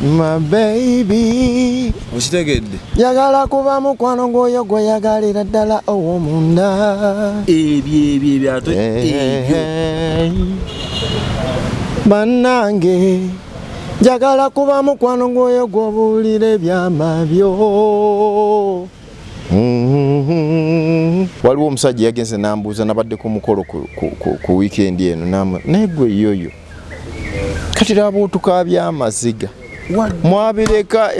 My baby. Okitegedde? Yagala kuba mukwano gwoyo gwe yagalira ddala ow'omunda. Ebyo ato ebyo. Bannange njagala kuba mukwano gwoyo gw'obuulira ebyama byo. Waliwo omusajja yagenze n'ambuuza nabadde ku mukolo ku weekend eno naye gwe yoyo kati laabuutuka byamaziga mwabireka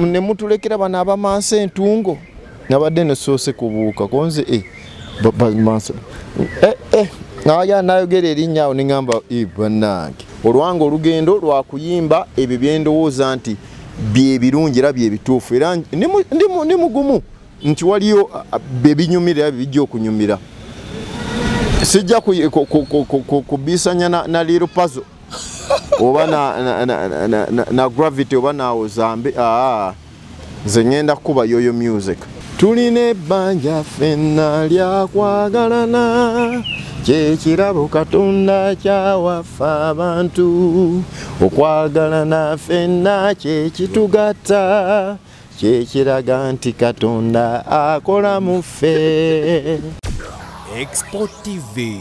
ne mutulekera bano abamansa entungo nabadde nesoose kubuuka konze naaya nayogera erinnya awo neŋŋamba bannange olwanga olugendo lwakuyimba ebyo byendowooza nti bye birungi era bye bituufu era ndi mugumu nti waliyo bebinyumira bijja okunyumira sijja kubisanya na little puzzle oba na gravity oba nawo zambe nze ngenda kuba yoyo music. Tulina ebbanja ffenna lyakwagalana kyekirabo Katonda kyawaffe abantu okwagalana ffenna kyekitugatta kyekiraga nti Katonda akola mu ffe. Export TV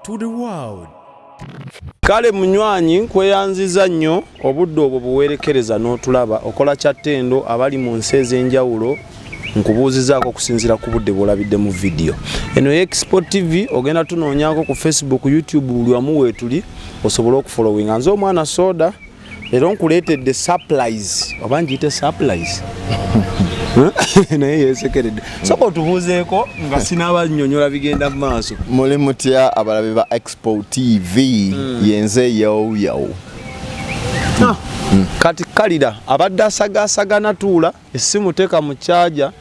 to the world. Kale munywanyi nkweyanziza nnyo obudde obwo buwerekereza n'otulaba okola kyattendo abali mu nsi ez'enjawulo nkubuuzizaako okusinziira ku budde bw'olabidde mu video. Eno Export TV ogenda tunoonyaako ku Facebook, YouTube, buli wamu weetuli osobole okufollowinga. Nze omwana Soda leero nkuleetedde surprise oba ngiyite surprise naye yeesekeredde soka otubuuzeeko nga sinaabannyonnyola bigenda mu maaso. Muli mutya abalabe ba Export TV yenze yawo kati kalira abadde asagaasagana tuula essimu teeka mu kyaja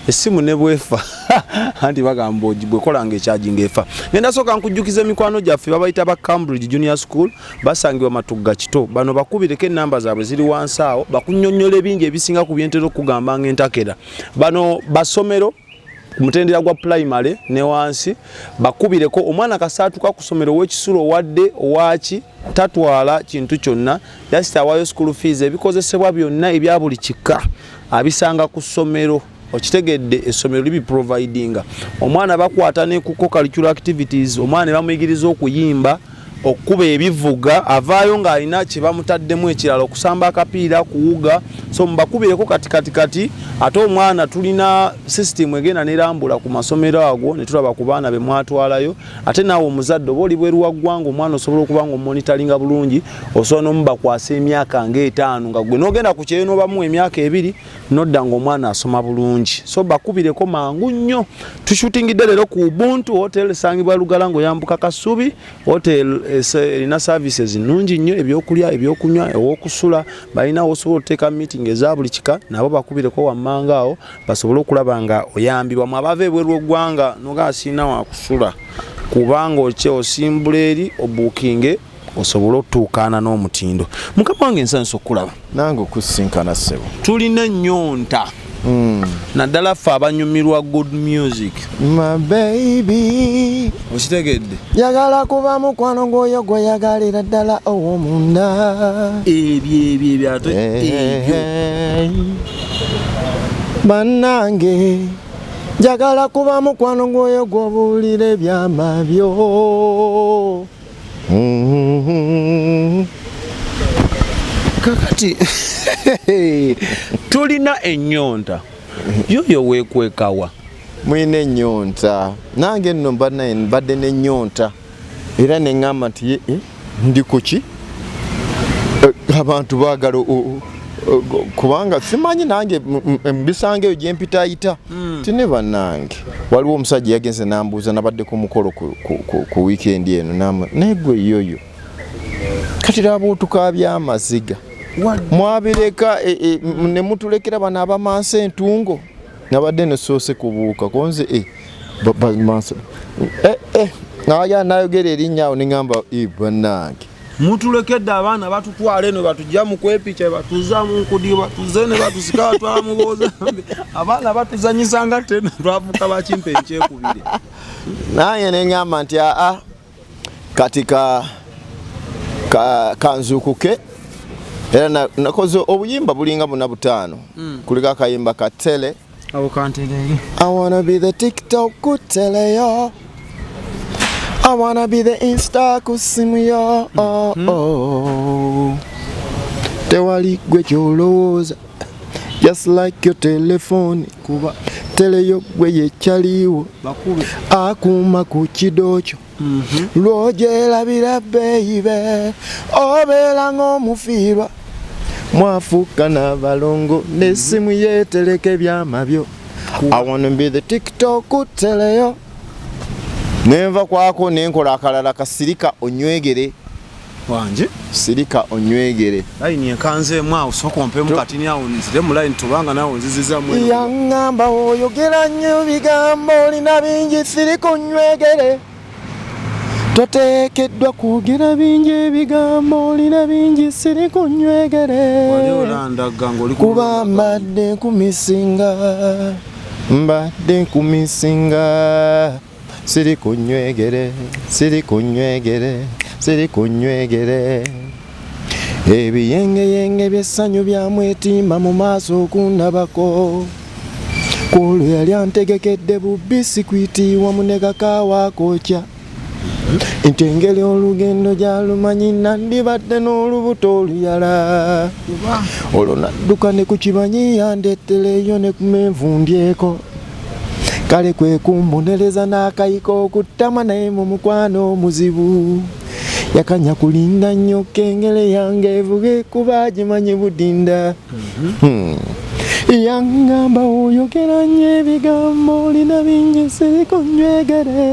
essimu ne bwefa anti bagamba bwekolanga ekyaji ng'efa. Ngenda sooka nkujjukiza emikwano gyaffe babayita ba Cambridge Junior School basangibwa Matugga Kito. Bano bakubireko ennamba zaabwe ziri wansi awo bakunnyonnyola ebingi ebisinga ku byentera okugamba ng'entakera. Bano basomero mutendera gwa primary ne wansi bakubireko omwana kasaatuka ku ssomero w'ekisulo wadde owaki tatwala kintu kyonna yasita awaayo school fees ebikozesebwa byonna ebya buli kika abisanga ku ssomero. Okitegedde essomero libi providinga omwana bakwata ne ku curricular activities omwana bamuyigiriza okuyimba okuba ebivuga avaayo ng'alina kye bamutaddemu ekirala okusamba akapiira kuwuga so mbakubireko kati ate omwana tulina system egenda nerambula ku masomero ago ne tulaba ku baana be mwatwalayo ate naawe omuzadde oba oli bweru wa ggwanga omwana osobola okuba nga omonitalinga bulungi osobola n'omubakwasa emyaka nga5 nga gwe n'ogenda ku kyeyo n'obamu emyaka 2 nodda ng'omwana asoma bulungi so bakubireko mangu nnyo. Tushutingidde leero ku Ubuntu Hotel esangibwa Lugalango yambuka Kasubi Hotel erina services nnungi nnyo ebyokulya ebyokunywa ew'okusula balina osobola okuteeka meeting eza buli kika nabo bakubireko wammanga awo basobole okulaba nga oyambibwa mu abava ebweru w'eggwanga nogaasiina wakusula kubanga osimbula eri obuukinge osobole otuukaana n'omutindo. Mukama wange nsanyusa okulaba nange okusinkana ssebo. Tulina ennyonta naddala ffe abanyumirwa good music. My baby. Okitegedde? Yagala kuba mukwano gwoyo gwe yagalira ddala ow'omunda. Ebyo ato ebyo. Bannange njagala kuba mukwano gwoyo gw'obuulira ebyama byo. Kakati tulina ennyonta yoyo weekwekawa. Mwine ennyonta nange nno mbadde n'ennyonta era neŋŋamba nti ndi ku ki abantu baagala kubanga simanyi nange mbisangeyo gye mpitayita tine bannange. Waliwo omusajja yagenze n'ambuuza nabadde ku mukolo ku weekend eno naye gwe yoyo kati laabuutuka byamaziga mwabireka ne mutulekera bano abamansa entungo nabadde nesoose kubuuka konze naaya nayogera erinnya awo neŋŋamba bannange mutulekedde abaana batutwala eno batujja mu kwepica batuza mu nkudi batuze ne batusika batwala mu boozambe abaana batuzanyisa nga tena twavuka bakimpa enkyekubiri naye neŋŋamba nti kati kanzuukuke era nakoze obuyimba bulinga buna butaano kuliko akayimba ka tele abo kantelege I wanna be the TikTok ku tele yo I wanna be the Insta ku simu yo tewali gwe kyolowooza just like your telephone kuba tele yo gwe yekyaliwo bakube akuuma ku kido kyo lwogyerabira baby obeera ng'omufiirwa mwafuuka n'abalongo n'essimu yeetereka ebyama byo I wanna be the TikTok teleyo nenva kwako nenkola akalala kasirika onywegere wanje sirika onywegere line ekanzeemu awo sokompemu katini awo nzire mu line tubanga nawo nziziza mu yangamba oyogera nnyo bigambo olina bingi sirika onywegere toteekeddwa kwogera bingi ebigambo olina bingi sirika onywegere kuba mbadde nkumisinga sirika onywegere sirika onywegere sirika onywegere ebiyengeyenge by'essanyu byamwetimba mu maaso okundabako kwolwo yali antegekedde bubisikwiti wamu ne kakaawa kookya nti engeri olugendo gyalumanyi nandibadde n'olubuto oluyala olwo nadduka ne ku kibanyi yandeettereyo ne ku menvu ndyeko kale kwe kumbonereza n'akayiko okuttama naye mu mukwano omuzibu yakanya kulinda nnyo kengere yange evuge kuba agimanyi budinda yangamba oyogera nnyo ebigambo olina bingi sirika onywegere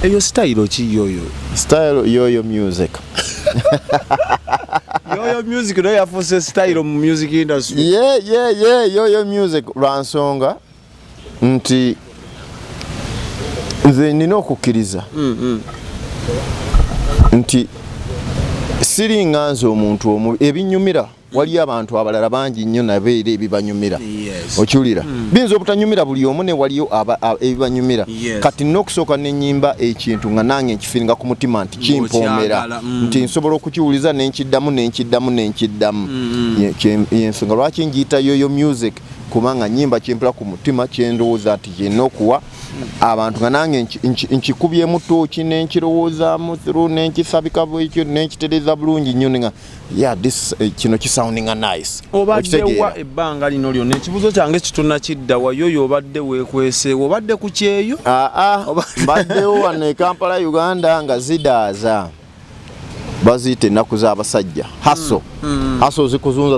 eyo style ki yoyo style yoyo music yoyo music no yafuuse style mu music industry yoyo music lwansonga nti nze nina okukkiriza nti siringa nze omuntu omu ebinyumira waliyo abantu abalala bangi nnyo nabeera ebibanyumira okiwulira biyinza obutanyumira buli omu ne waliyo ebibanyumira kati nina okusooka nenyimba ekintu nga nange nkifiringa ku mutima nti kimpoomera nti nsobola okukiwuliza nenkiddamu yensonga lwaki ngiyita yoyo music kubanga nyimba kyempula ku mutima kyendowooza nti kyena okuwa abantu nga nange nkikubyemu tooki nenkirowoozamu through nenkisabika bwekyo nenkitereza bulungi nnyo nga kino kisoundinga nice obaddewa ebbanga lino lyonna ekibuzo kyange kitunakiddawa yoyo obadde weekweseewo obadde ku kyeyo mbaddewo wano e Kampala Uganda nga zidaaza baziyita ennaku z'abasajja haso zikuzunza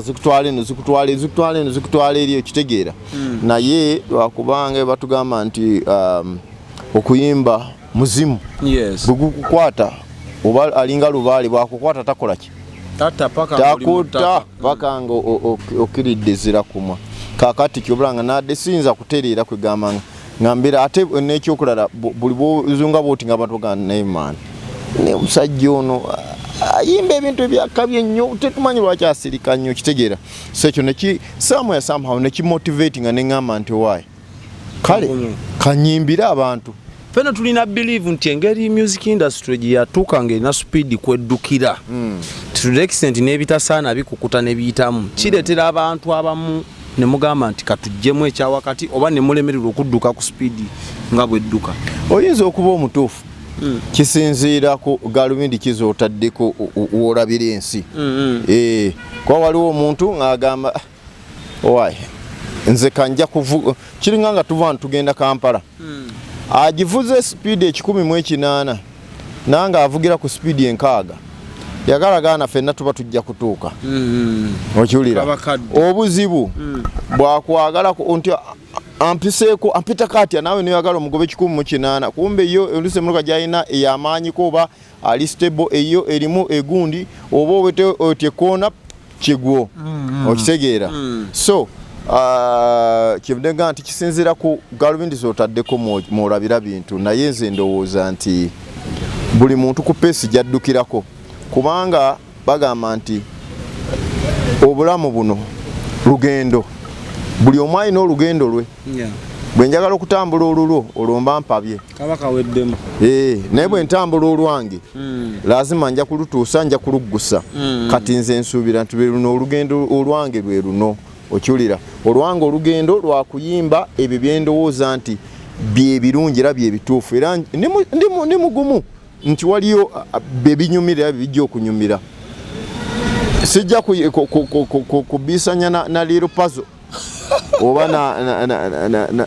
zikutwala eri ekitegeera naye lwakubanga batugamba nti okuyimba muzimu bwegukukwata oba alinga lubaale bwakukwata takola ki takutta paka nga okiridde zira kumwa kakati kyobulanga nadde siyinza kutereera kwegamba ngambira ate n'ekyokulala buli bwozunga bwoti nga batugamba naye maani ne omusajja ono ayimba ebintu ebyakabi ennyo tetumanyi lwaki asirika nnyo kitegeera so ekyo somehow nekimotivati nga neŋŋamba nti owaayi kale kanyimbire abantu fena tulina believe nti engeri music industry gye yatuuka ng'erina speed kweddukira to the extent n'ebitasaana bikukuta ne biyitamu kireetera abantu abamu ne mugamba nti katuggyemu ekyawakati oba ne mulemererwa okudduka ku speed nga bwedduka oyinza okuba omutuufu kisinziira ku galubindi kizotaddeko wolabira ensi kwa waliwo omuntu ng'agamba owaayi nze kanja kiringa nga tuva tugenda Kampala agivuze speed 108 nanga avugira ku speed 6 yagalagana fenna tuba tujja kutuuka okiwulira obuzibu bwakwagala nti ampiseeko ampita katya nawe noyagala omugobe 108 kumbe yo oluse muruka gyalina ey'amaanyi koba ali stable eyo erimu egundi oba owete kona kigwo okitegeera so kibdenga nti kisinzira ku galubindi zotaddeko mwolabira bintu naye nze ndowooza nti buli muntu ku peesi gyaddukirako kubanga bagamba nti obulamu buno lugendo buli omu alina olugendo lwe bwe njagala okutambula olulwo olwomba mpabye kabaka weddemu naye bwe ntambula olwange lazima nja kulutuusa nja kuluggusa kati nze nsuubira nti luno olugendo olwange lwe luno okiwulira olwange olugendo lwakuyimba ebyo byendowooza nti bye birungi era bye bituufu era ndi mugumu nti waliyo bebinyumira bijja okunyumira sijja kubisanya na little puzzle oba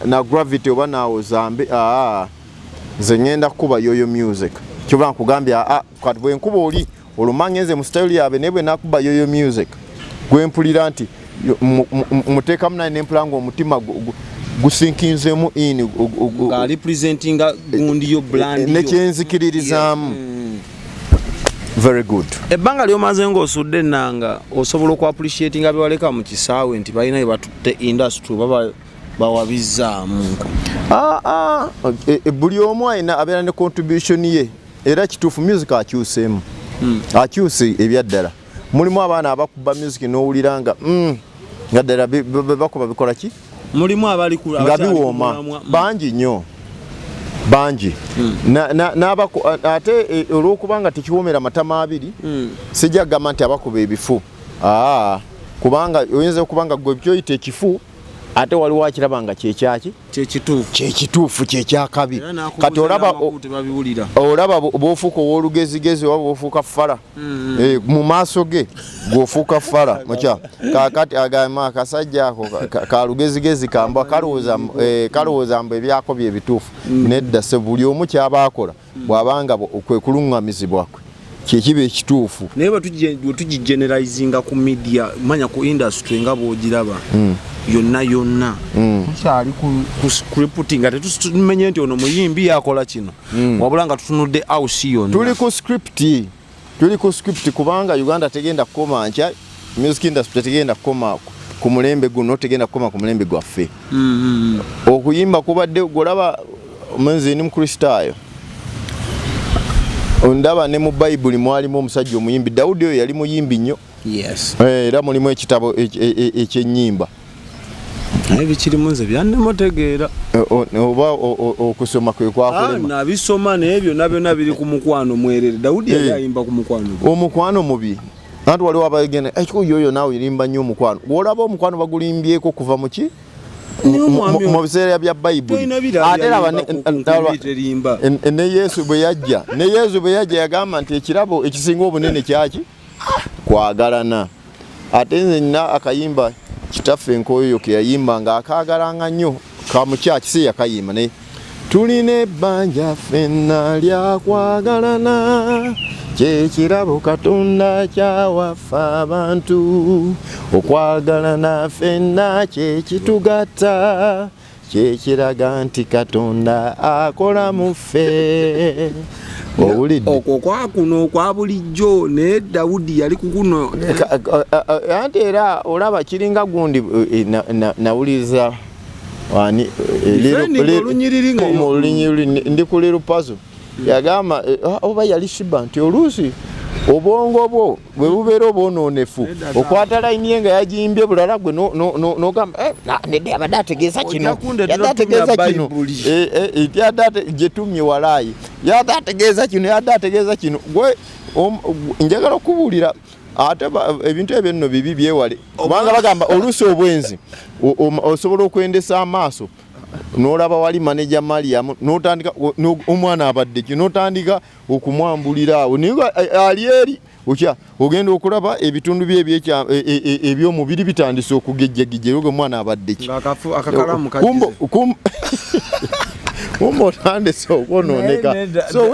na gravity oba nawo zambe nze ngenda kukuba yoyo music kyova nkugambya kati bwe nkuba oli olumangenze mu style yabe naye bwe nakuba yoyo music gwempulira nti muteekamu naye nempula ng'omutima gusinkinzemu in nga representinga gundi yo brand nekyenzikiririzaamu very good. Ebbanga lyomaze ng'osudde ennanga osobola oku appreciatinga bewaleka mu kisaawe nti balina bye batutte industry baba bawabizzaamu. Buli omu alina abeera ne contribution ye era kituufu music akyuseemu akyuse ebyaddala. Mulimu abaana abakuba music n'owulira nga nga ddala bakuba bikola ki? Mulimu abali nga biwooma bangi nnyo bangi ate olw'okubanga tekiwoomera matama abiri sijja kugamba nti abakuba ebifu kubanga oyinza okubanga gwe byoyita ekifu ate waliwo akiraba nga kyekyaki kyekituufu kyekyakabi kati olaba bw'ofuuka ow'olugezigezi oba bw'ofuuka fala mu maaso ge gw'ofuuka fala mukya kakati agamba akasajja ako ka lugezigezi kambwa kalowooza mbu ebyako bye bituufu nedda se buli omu kyaba akola bw'abanga kwe kuluŋŋamizibwakwe kyekiba ekituufu naye bwe tugigeneralizinga ku media manya ku industry nga bw'ogiraba yonna tukyali ku reporting ate tumenye nti ono muyimbi yakola kino wabula nga tutunudde house yonna tuli ku script kubanga Uganda tegenda kukoma nkya music industry tegenda kukoma ku mulembe guno tegenda kukoma ku mulembe gwaffe okuyimba kubadde golaba omenzi ni mukristaayo ondaba ne mu Bible mwalimu omusajja omuyimbi Daudi oyo yali muyimbi nnyo era mulimu ekitabo ekyennyimba ebikirimu nze byannemutegeera oba okusoma kwe kwakulema nabisoma naye byonna biri ku mukwano mwerere Daudi yali ayimba ku mukwano omukwano mubi anti waliwo abayegenda ekikuyoyo naawe irimba nnyo omukwano bw'olaba omukwano bagulimbyeko kuva mu ki mu biseera bya Bayibuli ate laba ne Yesu bwe yajja yagamba nti ekirabo ekisinga obunene kyaki kwagalana ate nze nina akayimba kitaffe Nkoyoyo ke yayimba nga akaagalanga nnyo kamukyaki si yakayimba naye tulina ebbanja ffenna lyakwagalana kyekirabo Katonda kyawaffe abantu okwagalana ffenna kyekitugatta kyekiraga nti Katonda akola mu ffe owulidde okwo kwakuno okwa bulijjo naye Daudi yali kukuno anti era olaba kiringa gundi nawuliriza wani ndi ku Little Puzzle yagamba oba yali Shiba nti oluusi obwongo bwo bwe bubeera obwonoonefu okwata layini ye nga yagiyimbye bulala gwe n'ogamba nedde abadde ategeeza kino gyetumye walaayi yadde ategeeza kino gwe njagala okubuulira ate ebintu ebyo nno bibi byewale kubanga bagamba oluusi obwenzi osobola okwendesa amaaso n'olaba wali manager Mariam n'otandika omwana abadde ki n'otandika okumwambulira awo naye ali eri okya ogenda okulaba ebitundu bye ebyomubiri bitandise okugejjagijja yoga omwana abadde ki kumba otandise okwonooneka so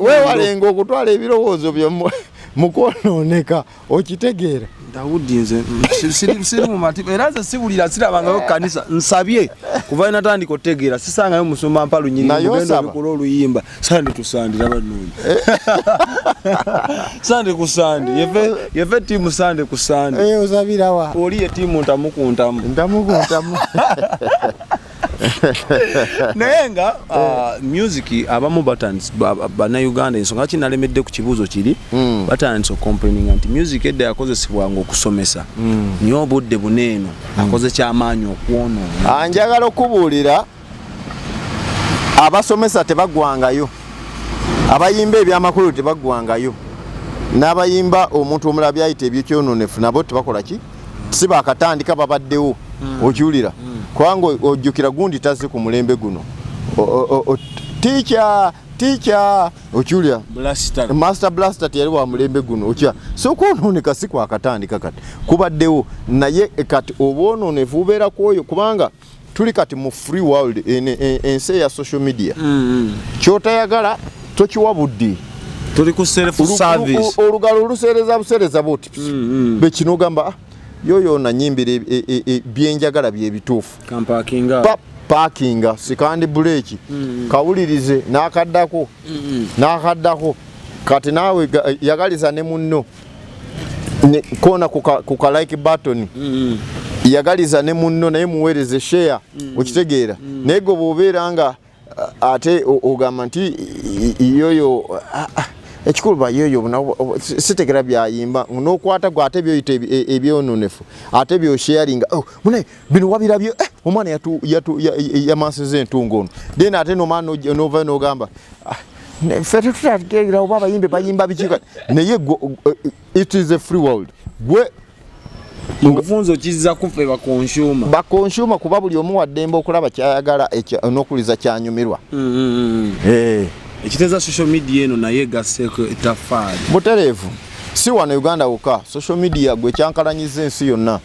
weewalenga okutwala ebirowoozo byo mu kwonooneka okitegeera Daudi nze siri mu matiba era nze sibulira sirabangayo kanisa nsabye kuva natandika otegeera sisangayo musoma mpalu nyiri mugendo bikola oluyimba sande tusandira banoni sande kusande yeve timu sande kusande osabira wa oli ye timu ntamukuntamu naye nga music abamu bannayuganda ensonga kinalemedde ku kibuuzo kiri batandise okomplaininga nti music edda yakozesebwanga okusomesa naye obudde buneeno akoze kyamaanyi okwonoona. Njagala okubuulira abasomesa tebaggwangayo, abayimba ebyamakulu tebaggwangayo, n'abayimba omuntu omulala byayita ebyekyononefu nabo tebakola ki, si bakatandika babaddewo. Okiwulira kubanga ojjukira gundi tazze ku mulembe guno teacher okiwulira master blaster teyali wa mulembe guno okya so kwonooneka si kwakatandika kati kubaddewo naye kati obwononefu bubeera kwoyo kubanga tuli kati mu free world ensi ya social media. Kyotayagala tokiwa buddi, tuli ku self service, olugalo oluseereza buseereza bwoti bekino ogamba yoyo na nyimbira byenjagala bye bituufu parkinga sikandi breaki kawulirize n'akaddako kati naawe yagaliza ne munno kona ku like button yagaliza ne munno naye muweereze share okitegeera naye gwe bw'obeera nga ate ogamba nti yoyo ekikulu bayoyo sitegera byayimba n'okwata gwe ate byoyita ebyononefu ate byosharinga mune bino wabirabyo omwana yamansiza entungo ono then ate nomwana nova n'ogamba fete tutategeera oba abayimbe bayimba bikika naye it is a free world gwe mufunzo kizza kufe bakonsuma kuba buli omu waddembe okulaba kyayagala n'okuliza kyanyumirwa. Ekiteza social media eno naye gaseko etafaali butereevu si wano Uganda wokka social media gwe ekyankalanyiza ensi yonna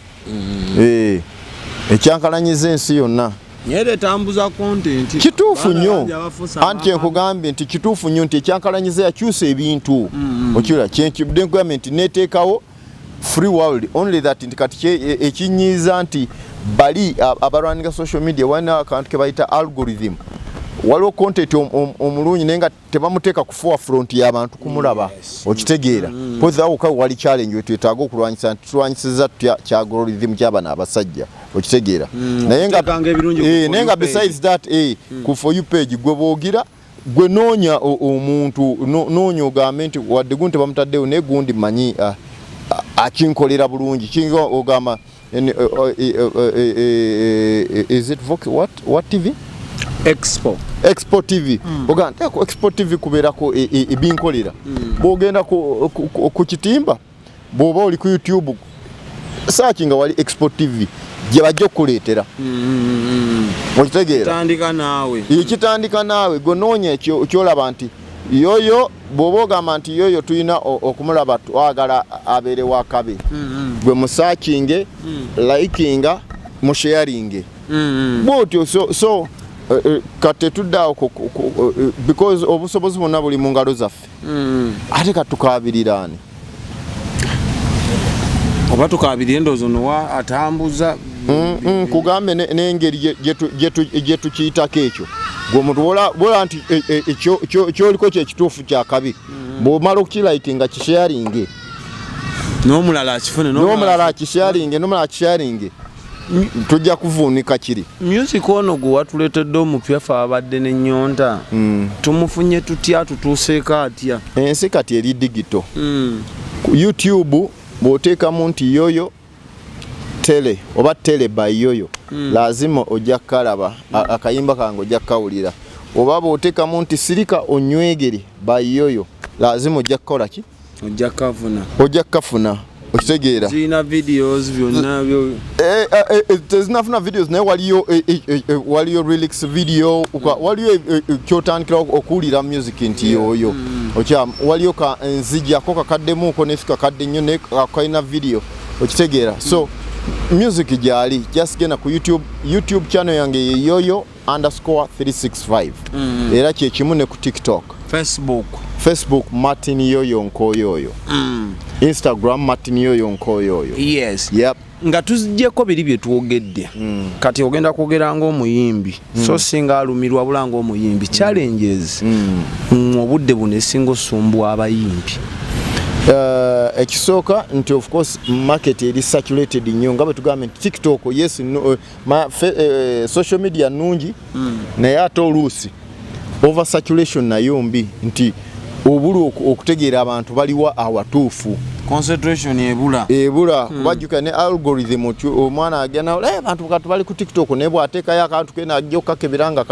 ekyankalanyiza ensi yonna nyere tambuza content kituufu nnyo anti kyenkugambye nti kituufu nnyo nti ekyankalanyiza yakyusa ebintu okira kyenkibudde nkugambye nti neteekawo free world only that nti kati ekinyiiza nti bali abalwanira social media walina akantu ke bayita algorithm waliwo content omulungi naye nga tebamuteeka ku forefront y'abantu kumulaba okitegeera pozawo ka wali challenge wetwetaaga okulwanyisa nti tulwanyisiza kya algorithm ky'abana abasajja okitegeera naye nga besides that ku for you page gwe boogira gwe noonya omuntu noonya ogambe nti wadde gundi tebamutaddewo naye gundi manyi akinkolera bulungi kinga ogamba is it what TV Expo TV oganda Expo TV kubeerako ebinkolera bwogenda ku kitimba bw'oba oli ku YouTube searchinga wali Expo TV gye bajja okuleetera okitegeera kitandika naawe gonoonya kyolaba nti yoyo bw'oba ogamba nti yoyo tulina okumulaba twagala abeere wakabe gwe musakinge likinga musharinge bwotyo so kate tuddawo because obusobozi bwonna buli mu ngalo zaffe ate katukabirirane oba tukabirire endowooza nowa atambuza kugambe n'engeri gye tukiyitako ekyo gweomuntu wola nti kyoliko kyekituufu kyakabi bw'omala okukirayitinga kisharinge n'omulala akifune n'omulala akisharinge tujja kuvuunika kiri music ono gwe watuleetedde omupya fe abadde n'ennyonta tumufunye tutya tutuuseeko atya ensi kati eri digito ku YouTube bw'oteekamu nti yoyo tele oba tele by yoyo lazima ojja kukalaba akayimba kange ojja kukawulira oba bw'oteekamu nti sirika onywegere by yoyo lazima ojja kukola ki ojja kukafuna okitegeera zina videos byonna byo tezinafuna videos naye waliyo relax video waliyo kyotandikira okuwulira music nti yoyo waliyo nzijjako kakaddemuuko nefika kadde nnyo naye kalina video okitegeera so music gyali just genda ku YouTube channel yange yeyoyo _365 era kyekimu ne ku TikTok Facebook Martin Yoyo Nkoyoyo Instagram Martin Yoyo Nkoyoyo yes nga tuzijjeko biri bye twogedde kati ogenda kwogera ng'omuyimbi so singa alumirwa bula ng'omuyimbi challenges mu budde buno esinga osumbwa abayimbi ekisooka nti of course market eri saturated nnyo nga bwe tugamba nti TikTok yes no, social media nungi naye ate oluusi over saturation nayo mbi nti obulu okutegeera abantu baliwa awatuufu concentration ebula kubajjuka ne algorithm omwana agenda abantu kati bali ku TikTok ne bwateekayo akantu kena ajja okukakebera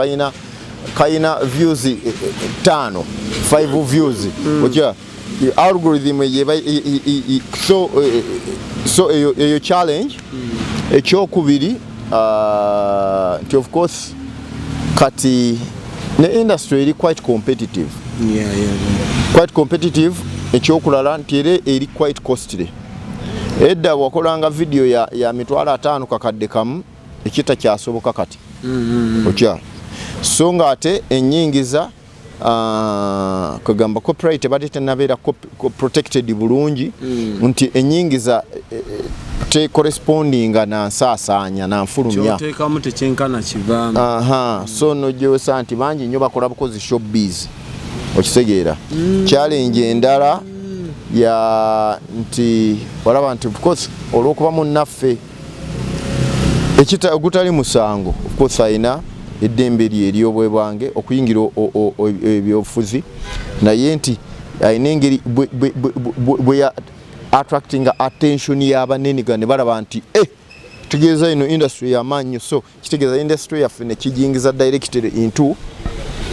kayina views 5 views oja algorithm so eyo challenge ekyokubiri of course kati ne industry eri quite competitive quite competitive ekyokulala nti eri quite costly edda wakolanga video ya mitwalo 5 kakadde kamu ekita kyasoboka kati okya so nga ate enyingiza kagamba copyright badete nabeera protected bulungi nti enyingiza te corresponding na nsaasaanya na nfulumya kyotekamu tekyenkana kivaamu so nojewesa nti bangi nnyo bakola bukozi showbiz okitegeera challenge endala ya nti walaba nti of course olwokuba munnaffe ogutali musango of course ayina eddembe lye eryobwe bwange okuyingira ebyobufuzi naye nti ayina engeri bwe attracting attention y'abanene ne balaba nti tugeeza ino industry y'amaanyi so kitegeeza industry yaffe ne kijingiza directed into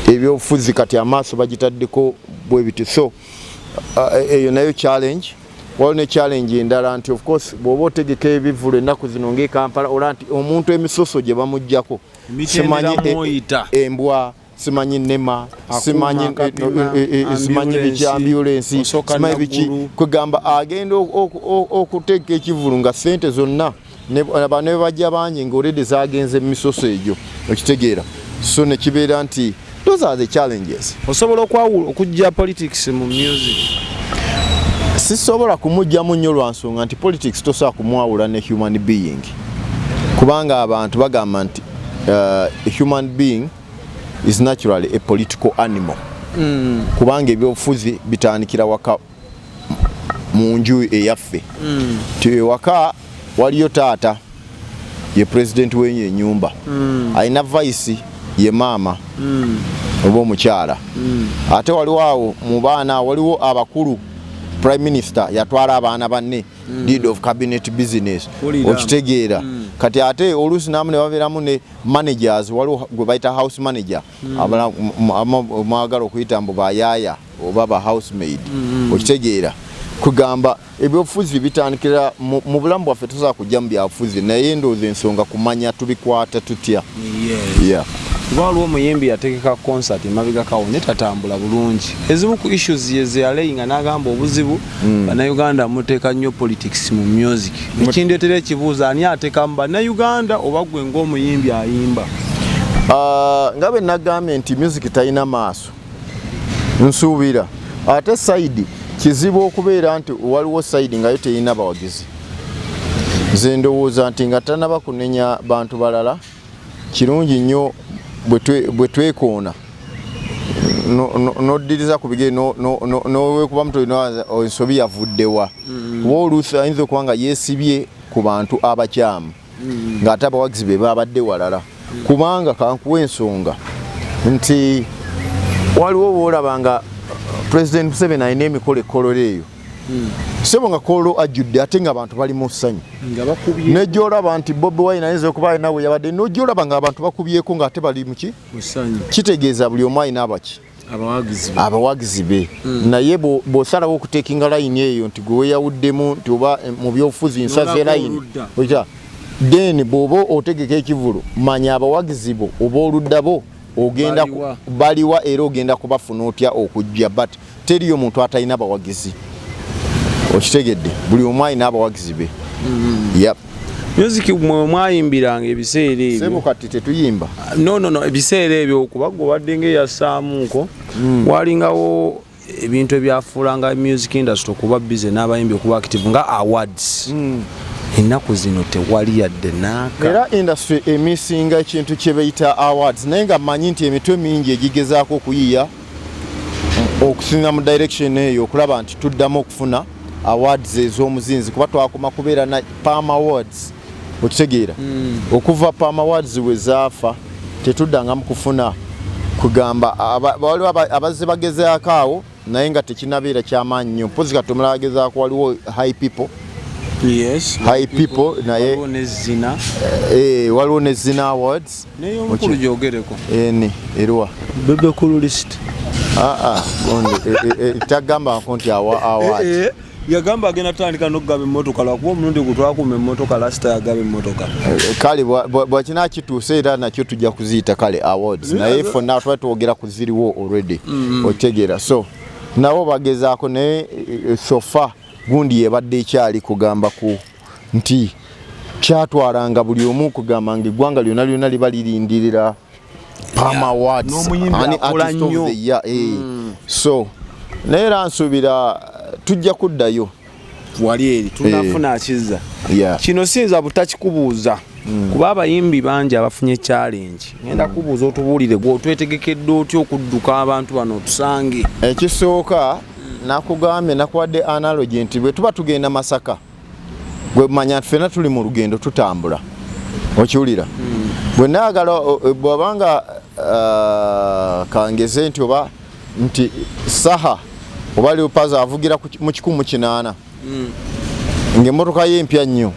ebyobufuzi kati amaaso bagitaddeko bwe biti so eyo nayo challenge waliwo ne challenge endala nti of course bw'oba otegeka ebivulu ennaku zino ng'ekampala ola nti omuntu emisoso gye bamuggyako simanyi embwa simanyi nema simanyi biki ambulance simanyi biki kwegamba agenda okuteeka ekivulu nga sente zonna bano be bajja bangi ng'olede zagenze emisoso egyo okitegeera so ne kibeera nti those are the challenges. Osobola okwawula okujja politics mu music? Sisobola kumujjamu nnyo lwa nsonga nti politics tosobola kumwawula ne human being kubanga abantu bagamba nti a human being is naturally a political animal kubanga ebyobufuzi bitandikira waka mu nju eyaffe ti waka waliyo taata ye president wenye enyumba alina vice ye mama oba omukyala ate waliwo awo mu baana waliwo abakulu prime minister yatwala abaana banne lead of cabinet business okitegeera kati ate oluusi namu ne babeeramu ne managers waliwo gwe bayita house manager mwagala okuyita mbu bayaaya oba ba housemaid okitegeera kugamba ebyobufuzi bitandikira mu bulamu bwaffe tusobola kujja mu byabufuzi naye ndowooza ensonga kumanya tubikwata tutya waliwo omuyimbi yategeka concert emabega kawo ne tatambula bulungi ezimu ku issues yezeyalayinga n'agamba obuzibu bannayuganda muteeka nnyo politics mu music ekindeetera ekibuuzo ani ateeka mu bannayuganda oba gwe ng'omuyimbi ayimba nga bwe nagambye nti music talina maaso nsuubira ate side kizibu okubeera nti waliwo side nga yo terina bawagizi nze ndowooza nti nga tanaba kunenya bantu balala kirungi nnyo bwe twekoona noddiriza ku bigere nowekuba mutolina ensobi yavuddewa kuba oluusi ayinza okuba nga yeesibye ku bantu abakyamu ng'ate abawagizi be babadde walala kubanga kankuwa ensonga nti waliwo boolaba nga President Museveni alina emikolo ekkololo eyo sebo nga kololo ajjudde ate nga abantu bali mu ssanyu nejjolaba nti Bobi Wine ayinza okuba alina we yabadde nojjolaba nga abantu bakubyeko ng'ate bali muki kitegeeza buli omu alina abaki abawagizi be naye bw'osalawo okuteekinga layini eyo nti gwe weyawuddemu nti oba mu byobufuzi nsaze layini then bw'oba otegeka ekivulu manya abawagizi bo oba oludda bo ogenda baliwa era ogenda kubafuna otya okujja but teriyo omuntu atalina bawagizi okitegedde buli omu alina abawagizi be music mwe mwayimbiranga ebiseera ebyo sebo kati tetuyimba no ebiseera ebyo kuba gwe wadde ng'eyasaamuuko walingawo ebintu ebyafuulanga music industry okuba busy n'abayimbi okuba active nga awards ennaku zino tewali yadde naaka era industry emisinga ekintu kye bayita awards naye nga mmanyi nti emitwe mingi egigezaako okuyiya okusinga mu direction eyo okulaba nti tuddamu okufuna awards ez'omuzinzi kuba twakoma kubeera na Palm Awards okitegeera okuva Palm Awards we zaafa tetuddangamu kufuna kugamba waliwo abazze bagezaako awo naye nga tekinabeera kyamaanyi nnyo mpozi katumala bagezaako waliwo high people naye waliwo ne Zina Awards n'ey'omukulu gyogereko eriwa bebe cool list tagambako nti awards yagamba agenda tandika n'okugaba emmotoka lwakuba omulundi gutwakuma emmotoka lasita yagaba emmotoka kale bwakina kituuse era nakyo tujja kuziyita kale awards naye fonna tuba twogera ku ziriwo already otegeera so nabo bagezaako naye sofa gundi yebadde ekyali kugamba ku nti kyatwalanga buli omu kugamba nga eggwanga lyonna liba lirindirira Palm Awards artist of the year so naye era nsuubira tujja kuddayo wali eri tunafuna akizza kino siyinza butakikubuuza kuba abayimbi bangi abafunye challenge ngenda kubuuza otubuulire gwe otwetegekedde otya okudduka abantu bano otusange ekisooka nakugambye nakuwadde analogy nti bwe tuba tugenda Masaka gwe manya ffenna tuli mu lugendo tutambula okiwulira bwe naagala bw'abanga kangeze nti oba nti saha oba Leopaza avugira mu 180 ng'emmotoka ye empya nnyo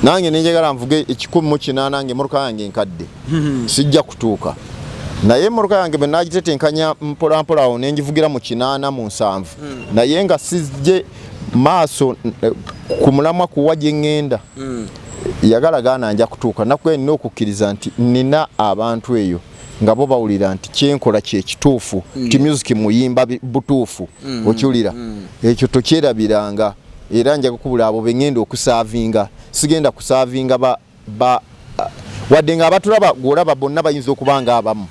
nange nenjagala nvuge 180 ng'emmotoka yange enkadde sijja kutuuka naye emmotoka yange bwe nagitetenkanya mpolampola awo nenjivugira mu 80 mu 7 naye nga sijje maaso ku mulamwa kuwa gye ŋŋenda yagala gaana nja kutuuka nakuba nina okukkiriza nti nina abantu eyo nga bo bawulira nti kyenkola kyekituufu ti music muyimba butuufu okiwulira ekyo tokyerabiranga era nja kukubula abo beŋŋenda okusaavinga sigenda kusaavinga wadde nga abatulaba gwolaba bonna bayinza okuba nga abamu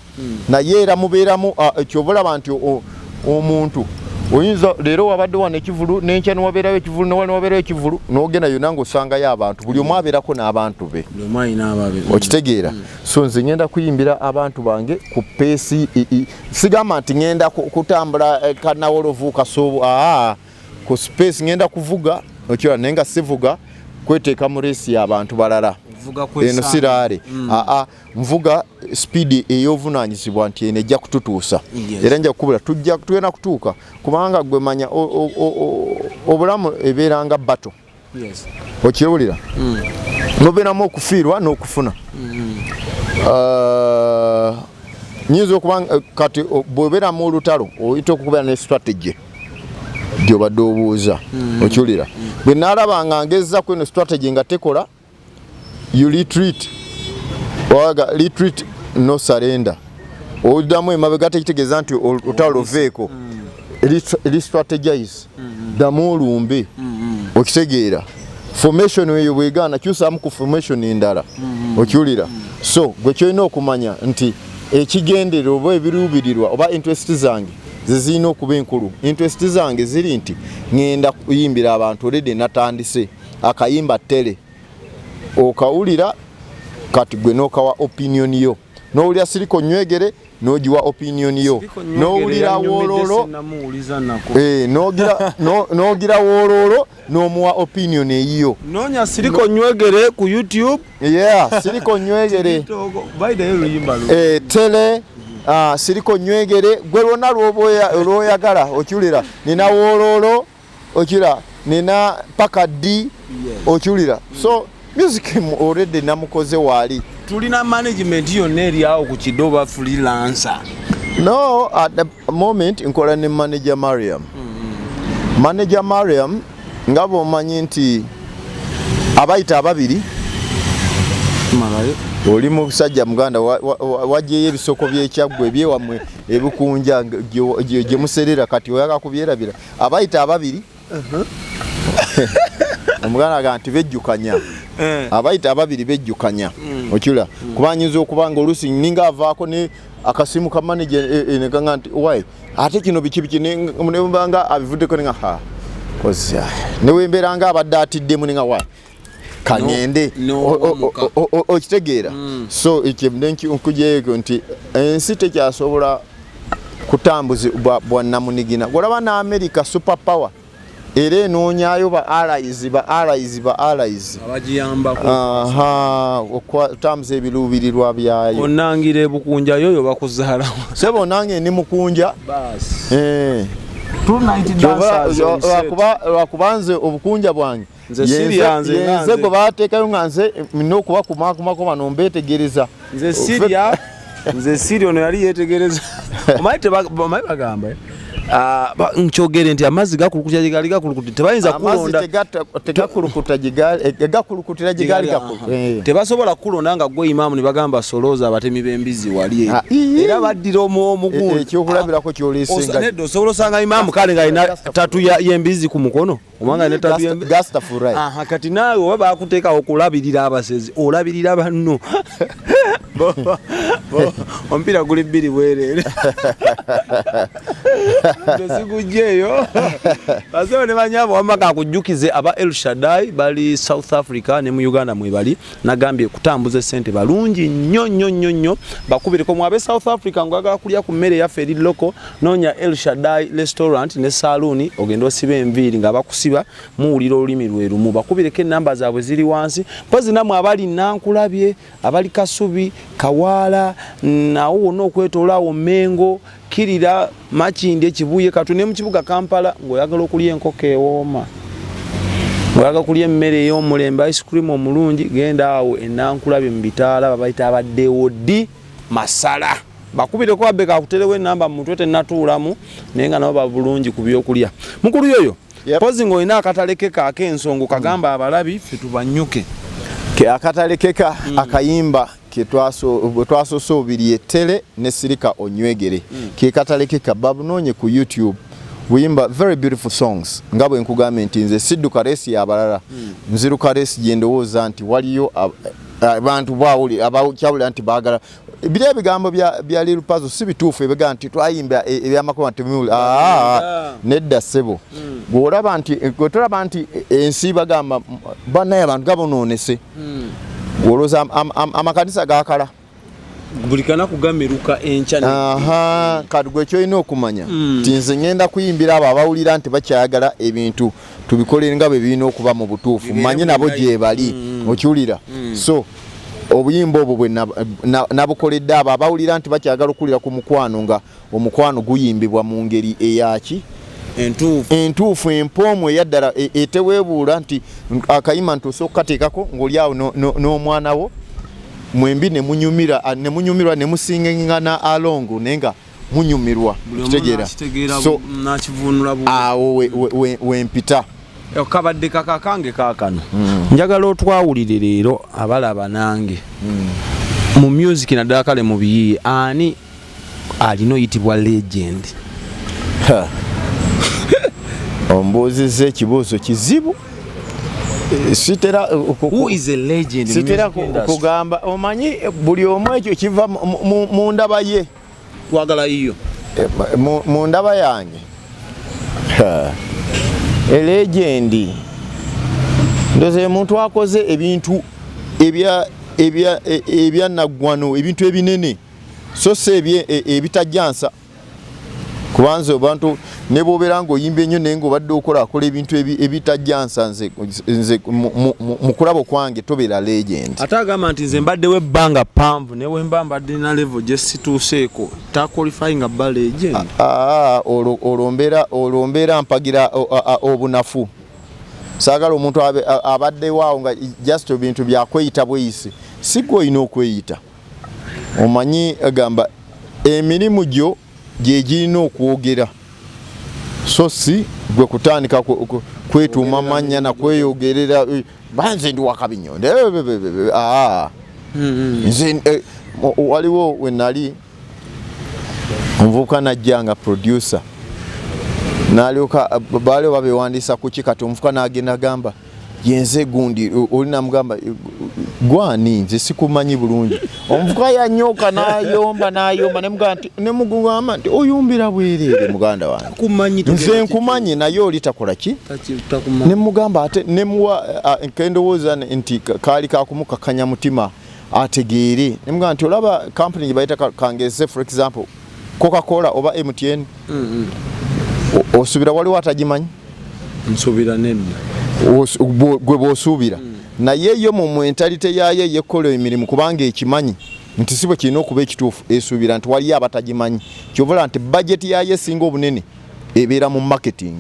naye era mubeeramu ekyobalaba nti omuntu oyinza leero wabadde wano ekivulu n'enkya niwabeerayo ekivulu newali niwabeerayo ekivulu n'ogenda yonna ng'osangayo abantu buli omu abeerako n'abantu be okitegeera so nze ngenda kuyimbira abantu bange ku peesi sigamba nti ngenda kutambula kanawolovu kasoobo ku space ngenda kuvuga okira naye nga sivuga kweteeka mu reesi y'abantu balala eno siraale nvuga speed ey'obuvunaanyizibwa nti eno ejja kututuusa era nja kukubula tugenda kutuuka kubanga gwe manya obulamu ebeeranga bato okiwulira nobeeramu okufiirwa n'okufuna nyinza okubanga kati bw'obeeramu olutalo oyita okubeera ne strategy gy'obadde obuuza okiwulira bwe naalaba nga ngezza ku eno strategy nga tekola you retreat no surrender oddamu emabega tekitegeeza nti otalo veeko strategize ddamu olumbe okitegeera formation eyo bwegaana kyusaamu ku formation endala okiwulira so gwe kyolina okumanya nti ekigendererwa oba ebiruubirirwa oba interest zange zezirina okuba enkulu interest zange ziri nti ŋŋenda kuyimbira abantu olede natandise akayimba ttele okawulira kati gwe n'okawa opinion yo n'owulira siriko nywegere n'ogiwa opinion yo n'owulira woololo n'ogira woololo n'omuwa opinion eyiyo noonya siriko nywegere ku YouTube siriko nywegere tele siriko nywegere gwe lwonna lw'oyagala okiwulira nina woololo okira nina paka D okiwulira so music already namukoze wali tulina management yonna eri awo ku kidoba freelancer no at the moment nkola ne manager Mariam nga bw'omanyi nti abayita ababiri oli musajja muganda wajjeyo ebisoko by'ekyaggwe ebyewamwe ebikunja gye muserera kati oyagala kubyerabira abayita ababiri omuganda aga nti bejjukanya abayita ababiri bejjukanya okula kubanyinza okubanga oluusi ninga avaako ne akasimu ka manager neganga nti why ate kino biki nebanga abivuddeko ninga koza newemberanga abadde atiddemu ninga why kangende okitegeera so ekyo nkujeeko nti ensi tekyasobola kutambuzi bwa namunigina olaba na America super power era enoonyayo ba allies abagiyambako okutambuza ebiruubirirwa byayo onangire ebukunja yoyo bakuzaala sebo nange ni mukunja lwakubanze obukunja bwange yenze gwe bateekayo nga nze nokuba kumakumako bano mbeetegereza nze Siria ono yali yeetegereza omanyi bagamba nkyogere nti amazzi gakulukutira gigali gakulukutira tebayinza kulonda gakulukutira gigali tebasobola kulonda nga gwe imaamu ne bagamba solooza abatemi b'embizi wali era baddira omugundi ekyokulabirako kyolesenga nedda osobola osanga imaamu kale nga alina tatu y'embizi ku mukono omanga alina tatu y'embizi kati naawe oba bakuteekawo okulabirira abasezi olabirira banno omupiira guli bbiri bwereere sigujjeeyo basebo ne banyabo wamma kakujjukize aba El Shaddai bali South Africa ne mu Uganda mwe bali nagambye kutambuza sente balungi nnyo bakubireko mu abe South Africa ngwagala kulya ku mmere yaffe eri loko nonya El Shaddai restaurant ne saloon ogenda osiba enviiri nga bakusiba muwulira olulimi lwe lumu bakubireko enamba zaabwe ziri wansi mpozi namwe abali Nankulabye abali Kasubi Kawaala nawo wonna okwetoolaawo Mengo Kirira Makinde Kibuye Katu ne mu kibuga Kampala ng'oyagala okulya enkoko ewooma ng'oyagala kulya emmere ey'omulembe ice cream omulungi genda awo Nankulabye mu bitaala babayita abaddewo Masala bakubireko abeka akuterewo enamba mu mutwe tennatuulamu naye nga nabo babulungi ku byokulya mukulu yoyo pozi ng'olina akatalekeka ak'ensongo kagamba abalabi ffe tubanyuke akatalekeka akayimba twasosobirye tele ne Sirika Onywegere ke katalekeka babunonye ku YouTube buyimba very beautiful songs ngabwe nkugambye nti nze sidduka resi yabalala nziruka resi gyendowooza nti waliyo abantu bawuli abakyawulira nti baagala bile bigambo bya Lil Puzzle si bituufu ebiga nti twayimba ebyamakoma temuli nedda sebo gwolaba nti ensi bagamba banaye abantu gabonoonese gwoloza amakanisa gakala buli kana kugameruka encha kati gwe kyolina okumanya nti nze ngenda kuyimbira abo abawulira nti bakyayagala ebintu tubikolere nga bwe birina okuba mu butuufu manye nabo gye bali okiwulira so obuyimba obwo bwe nabukoledde abo abawulira nti bakyagala okulira ku mukwano nga omukwano guyimbibwa mu ngeri eyaki entuufu empoomu eyaddala eteweebuula nti akayima nti osooka kukateekako ng'oli awo n'omwana wo mwembi ne munyumirwa ne musingengana alongo naye nga munyumirwa kitegeera so awo wempita kabadde kakakange kaakano njagala otwawulire leero abalaba nange mu music naddala kale mu biyiiye ani alina oyitibwa legend ombuuzizza ekibuuzo kizibu sitera who is a legend sitera kugamba omanyi buli omu ekyo kiva mu ndaba ye twagala iyo mu ndaba yange elegendi ndoze omuntu akoze ebintu ebya naggwano ebintu ebinene so se ebitajjansa kubanza abantu ne bobeera ng'oyimba ennyo naye ng'obadde akola ebintu ebitajjansa nze mu kulabo kwange tobeera legend ate agamba nti nze mbaddewo ebbanga ppanvu ne bwe mba mbadde na level gye situuseeko taqualifyinga bba legend olwo mbeera mpagira obunafu saagala omuntu abaddewaawo nga just ebintu byakweyita bweyise si gwe olina okweyita omanyi agamba emirimu gyo gye girina okwogera so si gwe kutandika kwetuuma mannya na kweyogerera banze ndi wakabinyonde waliwo we nali omuvubuka najja nga producer n'alyoka baaliwo babewandiisa ku kikati omuvubuka n'agenda gamba yenze gundi olina mugamba gwani nze sikumanyi bulungi omuvubuka yanyoka n'ayomba nemugamba nti oyumbira bwereere muganda wange nze nkumanyi naye oli takola ki nemugamba ate nemuwa nkendowooza nti kaali kakumukakanya mutima ategeere nemugamba nti olaba company gye bayita kangeze for example Coca-Cola oba MTN osuubira waliwo atagimanyi nsuubira nenna gwe bw'osuubira naye yo mu mentalite yaayo yekola emirimu kubanga ekimanyi nti si bwe kirina okuba ekituufu esuubira nti waliyo abatagimanyi kyovula nti bajeti yaayo esinga obunene ebeera mu marketing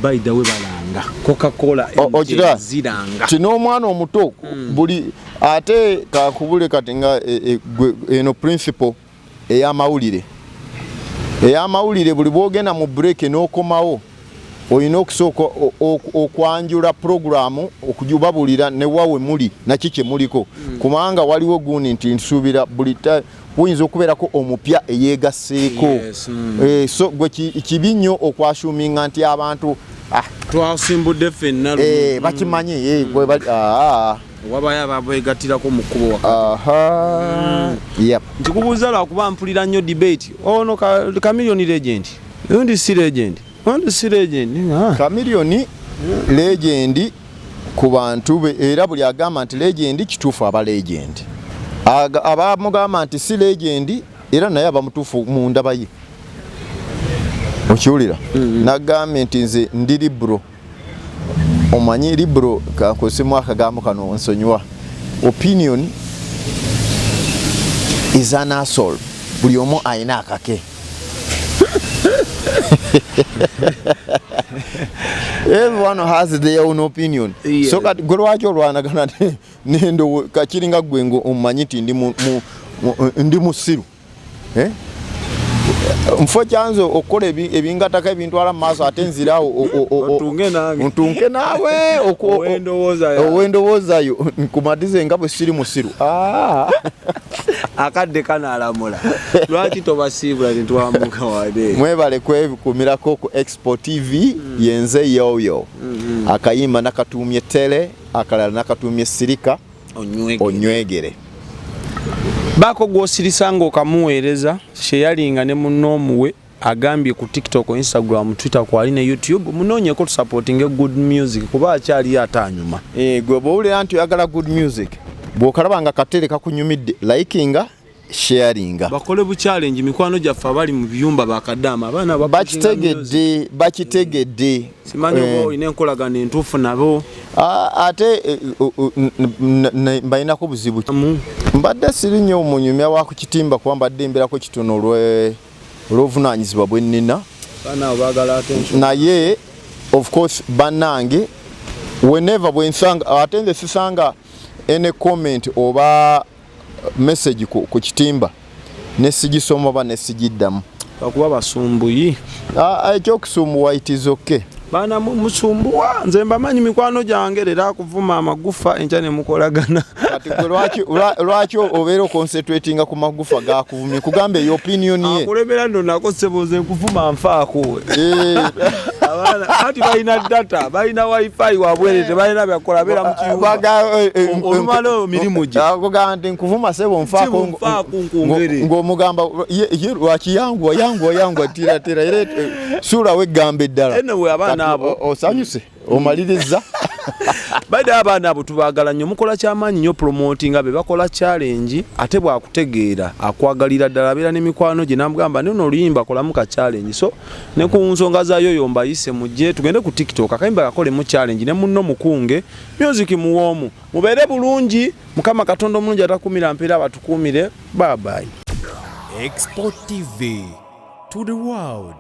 by the way balanga Coca-Cola ziranga kino omwana omuto buli ate kakubule kati nga eno principle ey'amawulire buli bwogenda mu break n'okomawo olina okusooka okwanjula programu okujubabulira ne wawe muli naki kye muliko kubanga waliwo gundi nti nsuubira buli buyinza okubeerako omupya eyeegasseeko so gwe kibi nnyo okwashuminga nti abantu twasimbudde ffenna bakimanyi wabayo ababwegattirako mu kkubo nkikubuuza lwakuba mpulira nnyo debate ono Chameleone legend ondi si legend Chameleone legend ku bantu be era buli agamba nti legend kituufu aba legend abamugamba nti si legend era naye aba mutuufu mu ndaba ye okiwulira nagambye nti nze ndi libro omanyi libro kakozesemu akagambo kano nsonyiwa opinion is an asshole buli omu ayina akake everyone has their own opinion so kati gwe lwaki olwanagana nendo kakiringa gwe ngo omanyi nti ndi musiru mfo kyanzo okola ebingataka ebintwala mu maaso ate nzirawo ntunke naawe owendowoozayo nkumatize nga bwe siri musiru akadde kanaalamula lwaki tobasiibula netwamuka wade mwebale kwebikumirako ku Expo TV yenze yoyo akayimba nakatuumye tele akalala nakatuumye sirika onywegere bako gwosirisa ng'okamuweereza sheyalinga ne munnoomuwe agambye ku TikTok, Instagram, Twitter kwali ne YouTube munoonyeko tusupportinge good music kuba akyaliyo atanyuma gwe bw'owulira nti oyagala good music bw'okalaba nga katere kakunyumidde likinga sharinga bakole bu challenge mikwano gyaffe abali mu biyumba bakadama abaana bakitegedde simanyi obo ine enkolagana entuufu nabo ate mbayinako buzibu mbadde siri nnyo omunyumya wa ku kitimba kuba mbadde mbeerako kitono olw'obuvunaanyizibwa bwe nnina naye of course bannange whenever bwensanga ate nze sisanga any comment oba message ku kitimba nesigisoma oba nesigiddamu akuba basumbuyi ekyokusumbuwa it is okay bana musumbuwa nze mbamanyi mikwano gyange era akuvuma amagufa enkya ne mukolagana kati lwaki obeera concentratinga ku magufa gakuvumye kugambe eyo opinion ye akulebera ndo nako seboze nkuvuma nfaako abana ati balina data balina wifi wabwere tebalina byakola bera mu kiyumba olumalo mirimu gye akugamba nti nkuvuma sebo nfaako ng'omugamba lwaki yangu tira era sula wegambe ddala enewe abana abo osanyuse omaliriza bada abana abo tubagala nnyo mukola kyamaanyi nnyo promoting abe bakola challenge ate bwakutegeera akwagalira ddala beera n'emikwano gye namugamba nno oluyimba kolamu ka challenge so ne ku nsonga zaayo yombayise mujje tugende ku TikTok akayimba kakolemu challenge ne munno mukunge music muwoomu mubeere bulungi mukama katonda omulungi atakumira mpeera abatukumire bye bye. Expo TV to the world.